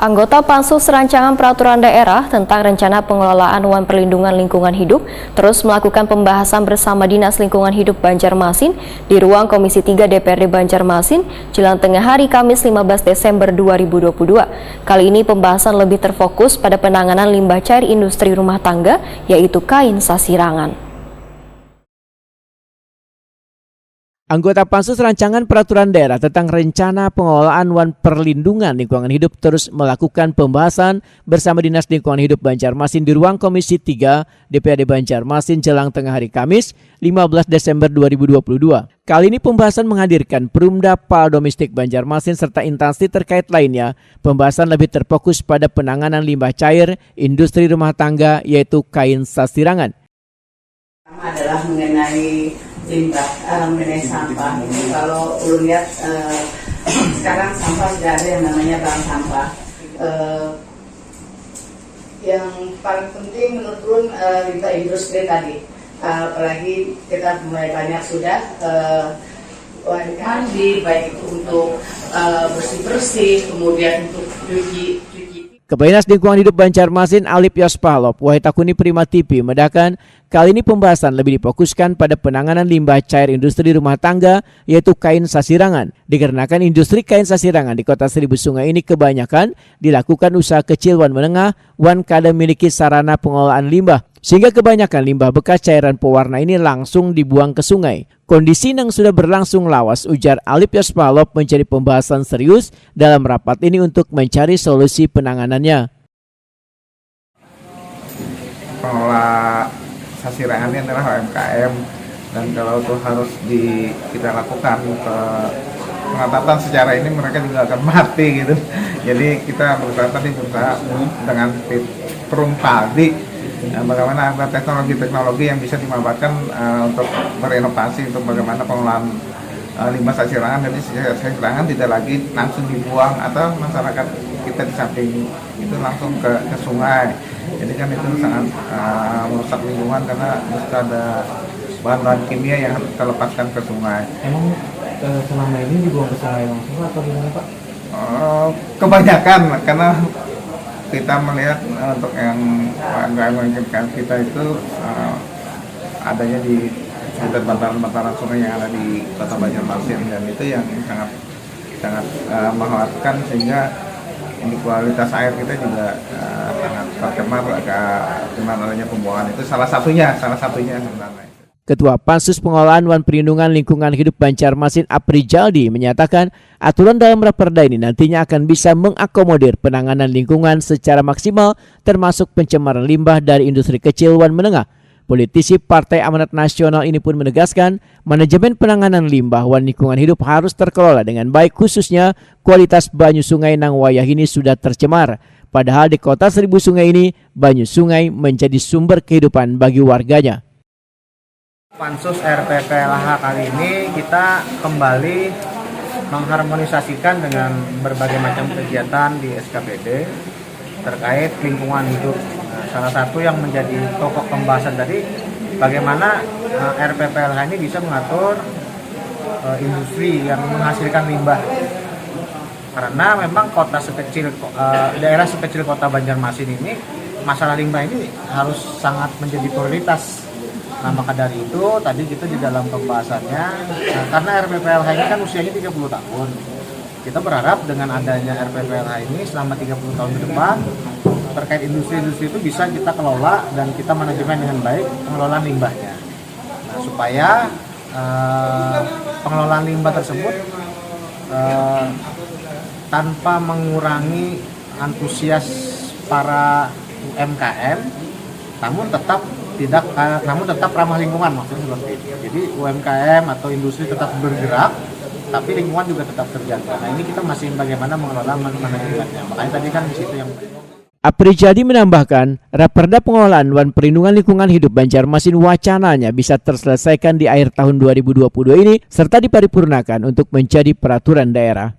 Anggota Pansus Rancangan Peraturan Daerah tentang Rencana Pengelolaan Wan Perlindungan Lingkungan Hidup terus melakukan pembahasan bersama Dinas Lingkungan Hidup Banjarmasin di ruang Komisi 3 DPRD Banjarmasin jelang tengah hari Kamis 15 Desember 2022. Kali ini pembahasan lebih terfokus pada penanganan limbah cair industri rumah tangga, yaitu kain sasirangan. Anggota Pansus Rancangan Peraturan Daerah tentang Rencana Pengelolaan Wan Perlindungan Lingkungan Hidup terus melakukan pembahasan bersama Dinas Lingkungan Hidup Banjarmasin di ruang Komisi 3 DPRD Banjarmasin jelang tengah hari Kamis 15 Desember 2022. Kali ini pembahasan menghadirkan Perumda Pal Domestik Banjarmasin serta instansi terkait lainnya. Pembahasan lebih terfokus pada penanganan limbah cair industri rumah tangga, yaitu kain sasirangan. Adalah mengenai limbah, mengenai sampah. Ini kalau lu lihat sekarang sampah sudah ada yang namanya bank sampah. Yang paling penting menurut Run limbah industri tadi, apalagi kita mulai banyak sudah mandi, baik itu untuk bersih-bersih, kemudian untuk cuci. Kepala Dinas Lingkungan Hidup Banjarmasin Alip Yospalop Wahitakuni Prima TV membedakan kali ini pembahasan lebih difokuskan pada penanganan limbah cair industri rumah tangga, yaitu kain sasirangan. Dikarenakan industri kain sasirangan di Kota Seribu Sungai ini kebanyakan dilakukan usaha kecil wan menengah wan kada memiliki sarana pengelolaan limbah, sehingga kebanyakan limbah bekas cairan pewarna ini langsung dibuang ke sungai. Kondisi yang sudah berlangsung lawas, ujar Alip Yospalop, mencari pembahasan serius dalam rapat ini untuk mencari solusi penanganannya. Pengelola sasirangan ini adalah UMKM, dan kalau itu harus kita lakukan pengetatan secara ini, mereka juga akan mati gitu. Jadi kita berusaha dengan Perum Padi. Bagaimana ada teknologi-teknologi yang bisa dimanfaatkan untuk berinovasi untuk bagaimana pengelolaan limbah sasirangan. Jadi sasirangan tidak lagi langsung dibuang atau masyarakat kita di samping itu langsung ke sungai. Jadi kan itu sangat merusak lingkungan karena mesti ada bahan-bahan kimia yang kita lepaskan ke sungai. Emang selama ini dibuang ke sungai langsung atau gimana Pak? Kebanyakan karena kita melihat untuk yang UMKM kita itu adanya di sekitar bantaran-bantaran sungai yang ada di Kota Banjarmasin, dan itu yang sangat mengkhawatirkan, sehingga ini kualitas air kita juga sangat tercemar dengan adanya pembuangan itu salah satunya sebenarnya. Ketua Pansus Pengelolaan Wan Perlindungan Lingkungan Hidup Banjarmasin Apri Jaldi menyatakan aturan dalam Raperda ini nantinya akan bisa mengakomodir penanganan lingkungan secara maksimal, termasuk pencemaran limbah dari industri kecil wan menengah. Politisi Partai Amanat Nasional ini pun menegaskan manajemen penanganan limbah wan lingkungan hidup harus terkelola dengan baik, khususnya kualitas banyu sungai nang wayah ini sudah tercemar. Padahal di Kota Seribu Sungai ini banyu sungai menjadi sumber kehidupan bagi warganya. Pansus RPPLH kali ini kita kembali mengharmonisasikan dengan berbagai macam kegiatan di SKPD terkait lingkungan hidup. Salah satu yang menjadi pokok pembahasan tadi, bagaimana RPPLH ini bisa mengatur industri yang menghasilkan limbah. Karena memang daerah sekecil Kota Banjarmasin ini, masalah limbah ini harus sangat menjadi prioritas. Nah, maka dari itu tadi kita di dalam pembahasannya, karena RPPLH ini kan usianya 30 tahun. Kita berharap dengan adanya RPPLH ini selama 30 tahun ke depan, terkait industri-industri itu bisa kita kelola dan kita manajemen dengan baik pengelolaan limbahnya. Nah, supaya pengelolaan limbah tersebut tanpa mengurangi antusias para UMKM, namun tetap ramah lingkungan, maksudnya seperti itu. Jadi UMKM atau industri tetap bergerak, tapi lingkungan juga tetap terjaga. Nah, ini kita masih bagaimana mengelola manajemennya. Makanya tadi kan di situ yang Apri Jaldi menambahkan, Raperda Pengelolaan Wan Perlindungan Lingkungan Hidup Banjarmasin wacananya bisa terselesaikan di akhir tahun 2022 ini serta diparipurnakan untuk menjadi peraturan daerah.